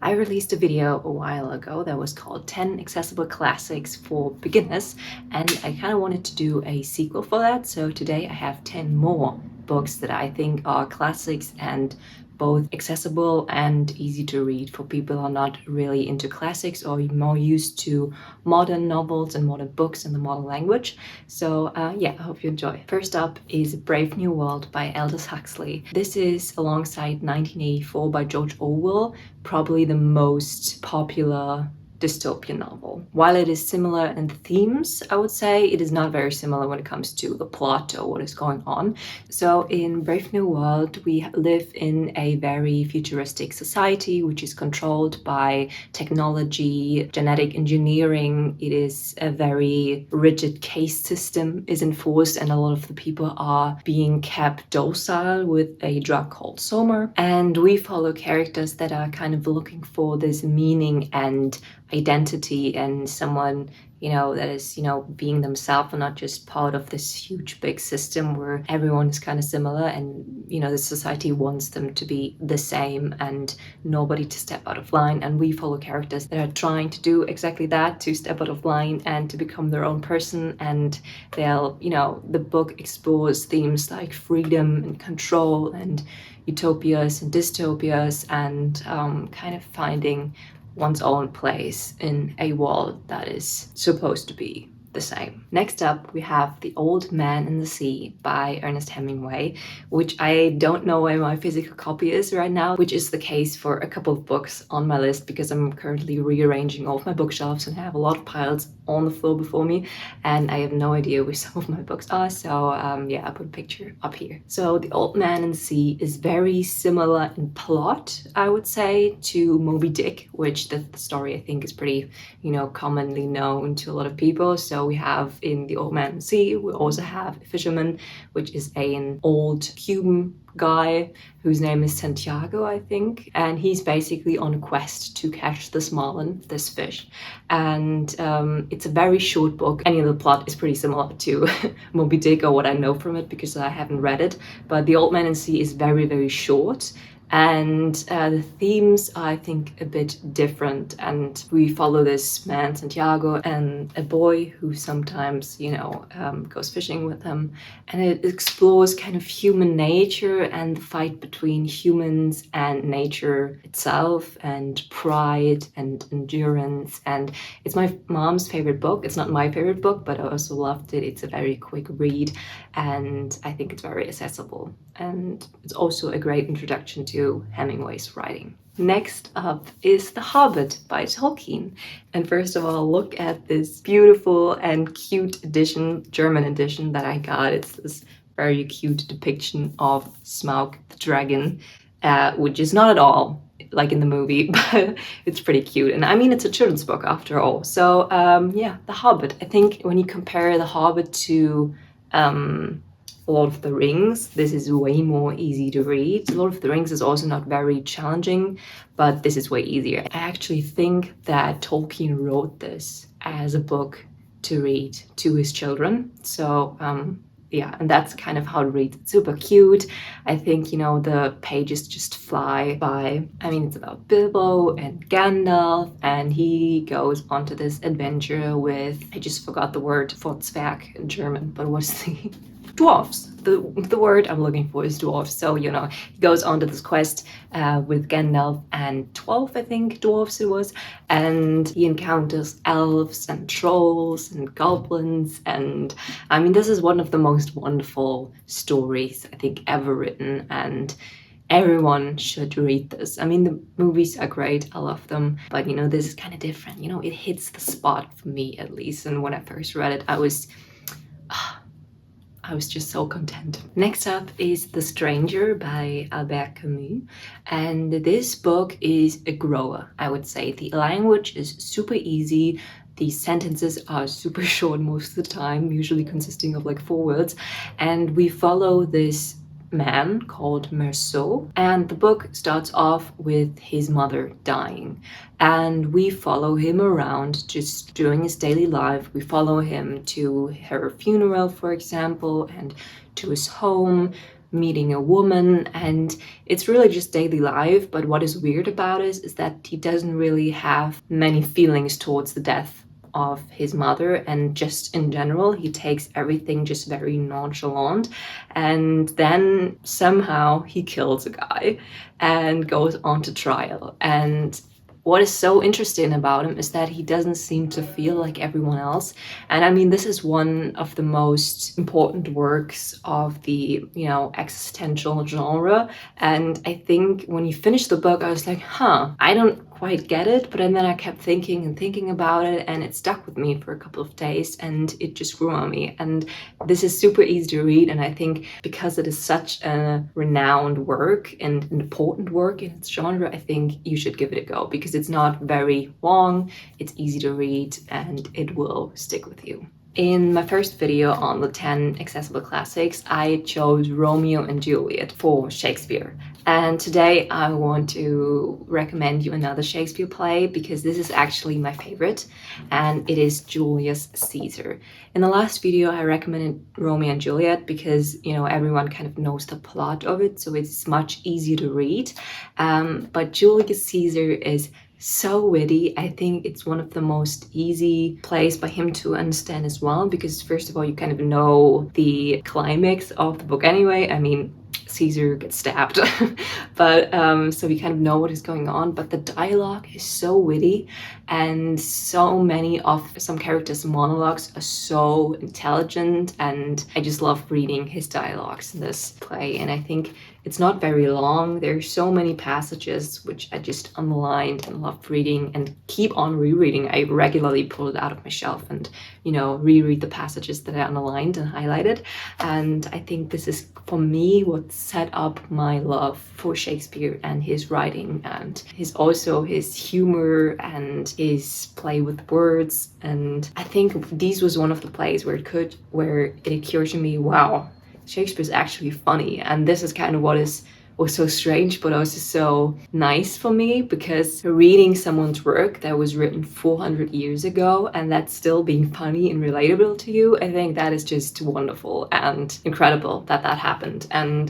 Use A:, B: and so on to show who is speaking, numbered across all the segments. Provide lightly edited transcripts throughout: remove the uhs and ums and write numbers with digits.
A: I released a video a while ago that was called 10 Accessible Classics for Beginners, and I kind of wanted to do a sequel for that. So today I have 10 more books that I think are classics and both accessible and easy to read for people who are not really into classics or more used to modern novels and modern books in the modern language. So yeah, I hope you enjoy. First up is Brave New World by Aldous Huxley. This is alongside 1984 by George Orwell, probably the most popular dystopian novel. While it is similar in themes, I would say it is not very similar when it comes to the plot or what is going on. So in Brave New World, we live in a very futuristic society which is controlled by technology, genetic engineering. It is a very rigid caste system is enforced, and a lot of the people are being kept docile with a drug called Soma. And we follow characters that are kind of looking for this meaning and identity and someone, that is, being themselves and not just part of this huge big system where everyone is kind of similar and, the society wants them to be the same and nobody to step out of line. And we follow characters that are trying to do exactly that, to step out of line and to become their own person. And they'll, the book explores themes like freedom and control and utopias and dystopias and kind of finding one's own place in a world that is supposed to be the same. Next up, we have The Old Man in the Sea by Ernest Hemnigway, which I don't know where my physical copy is right now, which is the case for a couple of books on my list because I'm currently rearranging all of my bookshelves and I have a lot of piles on the floor before me and I have no idea where some of my books are. So yeah, I put a picture up here. So The Old Man in the Sea is very similar in plot, I would say, to Moby Dick, which the story I think is pretty, commonly known to a lot of people. So we have in The Old Man in the Sea, we also have a fisherman, which is an old Cuban guy whose name is Santiago, I think, and he's basically on a quest to catch this marlin, this fish. And it's a very short book. Any of the plot is pretty similar to Moby Dick or what I know from it because I haven't read it, but The Old Man in the Sea is very, very short. And the themes are, I think, a bit different. And we follow this man, Santiago, and a boy who sometimes, goes fishing with him. And it explores kind of human nature and the fight between humans and nature itself and pride and endurance. And it's my mom's favorite book. It's not my favorite book, but I also loved it. It's a very quick read and I think it's very accessible. And it's also a great introduction to Hemingway's writing. Next up is The Hobbit by Tolkien. And first of all, look at this beautiful and cute edition, German edition that I got. It's this very cute depiction of Smaug the dragon, which is not at all like in the movie, but it's pretty cute. And I mean, it's a children's book after all. So yeah, The Hobbit. I think when you compare The Hobbit to Lord of the Rings, this is way more easy to read. Lord of the Rings is also not very challenging, but this is way easier. I actually think that Tolkien wrote this as a book to read to his children. So yeah, and that's kind of how it reads. It's super cute. I think, the pages just fly by. I mean, it's about Bilbo and Gandalf, and he goes onto this adventure with, I just forgot the word for Zwerg in German, but what's the dwarfs. The word I'm looking for is dwarfs. So, he goes on to this quest with Gandalf and 12, I think, dwarfs it was. And he encounters elves and trolls and goblins. And I mean, this is one of the most wonderful stories I think ever written. And everyone should read this. I mean, the movies are great. I love them. But, this is kind of different. It hits the spot for me, at least. And when I first read it, I was just so content. Next up is The Stranger by Albert Camus. And this book is a grower, I would say. The language is super easy. The sentences are super short most of the time, usually consisting of like 4 words. And we follow this man called Merceau, and the book starts off with his mother dying, and we follow him around just during his daily life. We follow him to her funeral, for example, and to his home. meeting a woman, and it's really just daily life. But what is weird about it is that he doesn't really have many feelings towards the death of his mother, and just in general he takes everything just very nonchalant, and then somehow he kills a guy and goes on to trial. And what is so interesting about him is that he doesn't seem to feel like everyone else. And I mean, this is one of the most important works of the, existential genre. And I think when you finish the book, I was like, I don't quite get it. But then I kept thinking and thinking about it, and it stuck with me for a couple of days, and it just grew on me. And this is super easy to read, and I think because it is such a renowned work and an important work in its genre, I think you should give it a go, because it's not very long, it's easy to read, and it will stick with you. In my first video on the 10 accessible classics, I chose Romeo and Juliet for Shakespeare. And today I want to recommend you another Shakespeare play, because this is actually my favorite, and it is Julius Caesar. In the last video, I recommended Romeo and Juliet because, everyone kind of knows the plot of it, so it's much easier to read. But Julius Caesar is so witty. I think it's one of the most easy plays by him to understand as well, because first of all, you kind of know the climax of the book anyway. I mean, Caesar gets stabbed, but so we kind of know what is going on. But the dialogue is so witty, and so many of some characters' monologues are so intelligent, and I just love reading his dialogues in this play. And I think it's not very long. There are so many passages which I just underlined and loved reading and keep on rereading. I regularly pull it out of my shelf and, reread the passages that I underlined and highlighted. And I think this is, for me, what set up my love for Shakespeare and his writing, and his humor and his play with words. And I think this was one of the plays where it occurred to me, wow, Shakespeare's actually funny. And this is kind of what was so strange, but also so nice for me, because reading someone's work that was written 400 years ago and that's still being funny and relatable to you, I think that is just wonderful and incredible that happened. And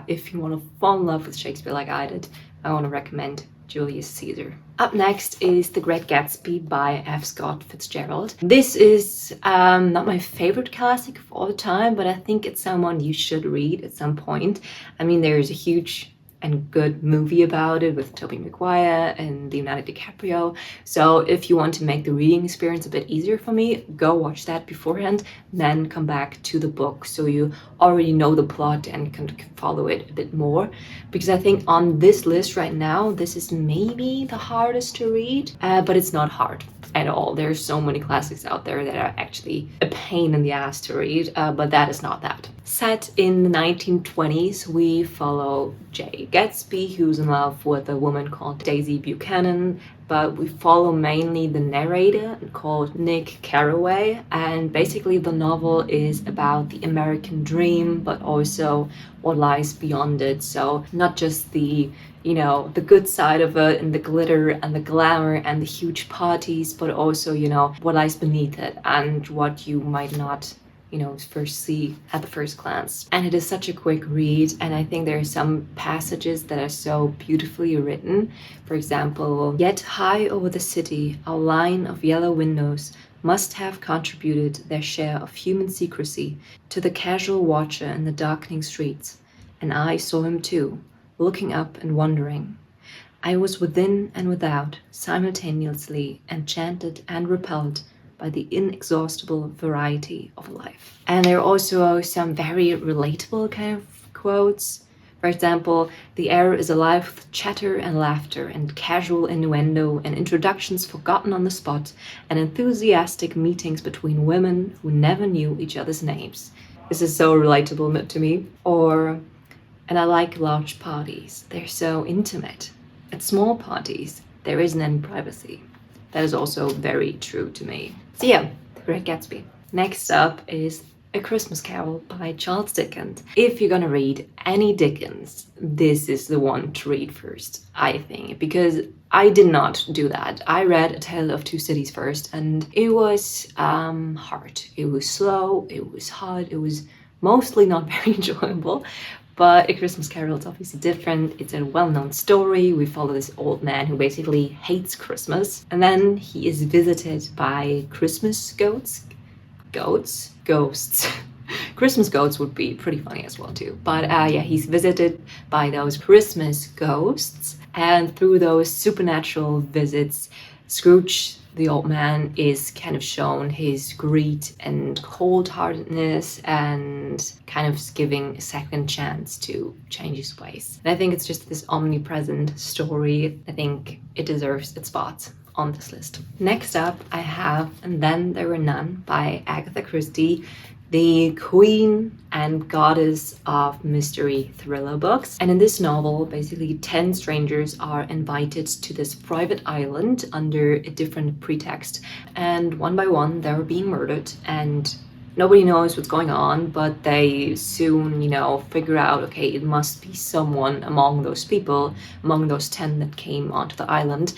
A: if you want to fall in love with Shakespeare like I did, I want to recommend Julius Caesar. Up next is The Great Gatsby by F. Scott Fitzgerald. This is not my favorite classic of all time, but I think it's someone you should read at some point. I mean, there's a huge and good movie about it with Tobey Maguire and Leonardo DiCaprio. So if you want to make the reading experience a bit easier for me, go watch that beforehand, then come back to the book so you already know the plot and can follow it a bit more. Because I think on this list right now, this is maybe the hardest to read, but it's not hard at all. There's so many classics out there that are actually a pain in the ass to read, but that is not that. Set in the 1920s, we follow Gatsby, who's in love with a woman called Daisy Buchanan, but we follow mainly the narrator called Nick Carraway. And basically the novel is about the American dream, but also what lies beyond it. So not just the good side of it and the glitter and the glamour and the huge parties, but also, what lies beneath it and what you might not first see at the first glance. And it is such a quick read, and I think there are some passages that are so beautifully written. For example, yet high over the city, a line of yellow windows must have contributed their share of human secrecy to the casual watcher in the darkening streets. And I saw him too, looking up and wondering. I was within and without, simultaneously enchanted and repelled by the inexhaustible variety of life. And there are also some very relatable kind of quotes. For example, the air is alive with chatter and laughter and casual innuendo and introductions forgotten on the spot and enthusiastic meetings between women who never knew each other's names. This is so relatable to me. And I like large parties. They're so intimate. At small parties, there isn't any privacy. That is also very true to me. So yeah, The Great Gatsby. Next up is A Christmas Carol by Charles Dickens. If you're gonna read any Dickens, this is the one to read first, I think, because I did not do that. I read A Tale of Two Cities first, and it was hard. It was slow, it was hard, it was mostly not very enjoyable. But A Christmas Carol is obviously different. It's a well-known story. We follow this old man who basically hates Christmas. And then he is visited by Christmas ghosts. Christmas goats would be pretty funny as well too. But yeah, he's visited by those Christmas ghosts. And through those supernatural visits, Scrooge, the old man, is kind of shown his greed and cold-heartedness and kind of giving a second chance to change his ways. And I think it's just this omnipresent story. I think it deserves its spot on this list. Next up, I have And Then There Were None by Agatha Christie, the queen and goddess of mystery thriller books. And in this novel, basically 10 strangers are invited to this private island under a different pretext. And one by one, they're being murdered, and nobody knows what's going on, but they soon, figure out, okay, it must be someone among those people, among those 10 that came onto the island.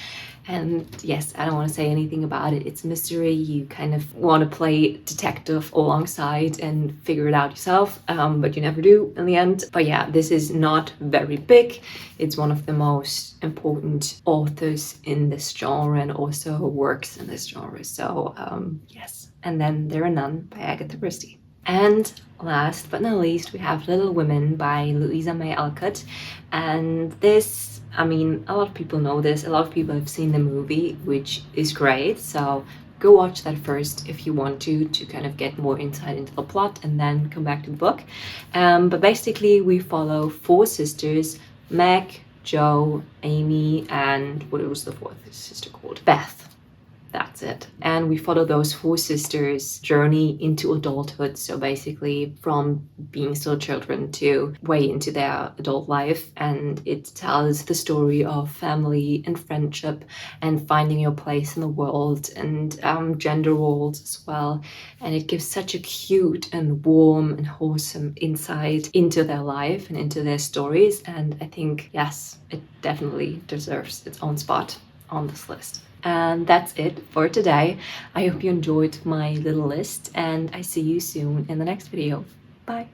A: And yes, I don't want to say anything about it. It's a mystery. You kind of want to play detective alongside and figure it out yourself, but you never do in the end. But yeah, this is not very big. It's one of the most important authors in this genre and also works in this genre. So yes, And Then There Are None by Agatha Christie. And last but not least, we have Little Women by Louisa May Alcott. And this, a lot of people know this. A lot of people have seen the movie, which is great. So go watch that first if you want to kind of get more insight into the plot and then come back to the book. But basically, we follow 4 sisters, Meg, Jo, Amy, and what was the 4th sister called? Beth. That's it. And we follow those 4 sisters' journey into adulthood. So basically from being still children to way into their adult life. And it tells the story of family and friendship and finding your place in the world and gender roles as well. And it gives such a cute and warm and wholesome insight into their life and into their stories. And I think, yes, it definitely deserves its own spot on this list. And that's it for today. I hope you enjoyed my little list, and I see you soon in the next video. Bye.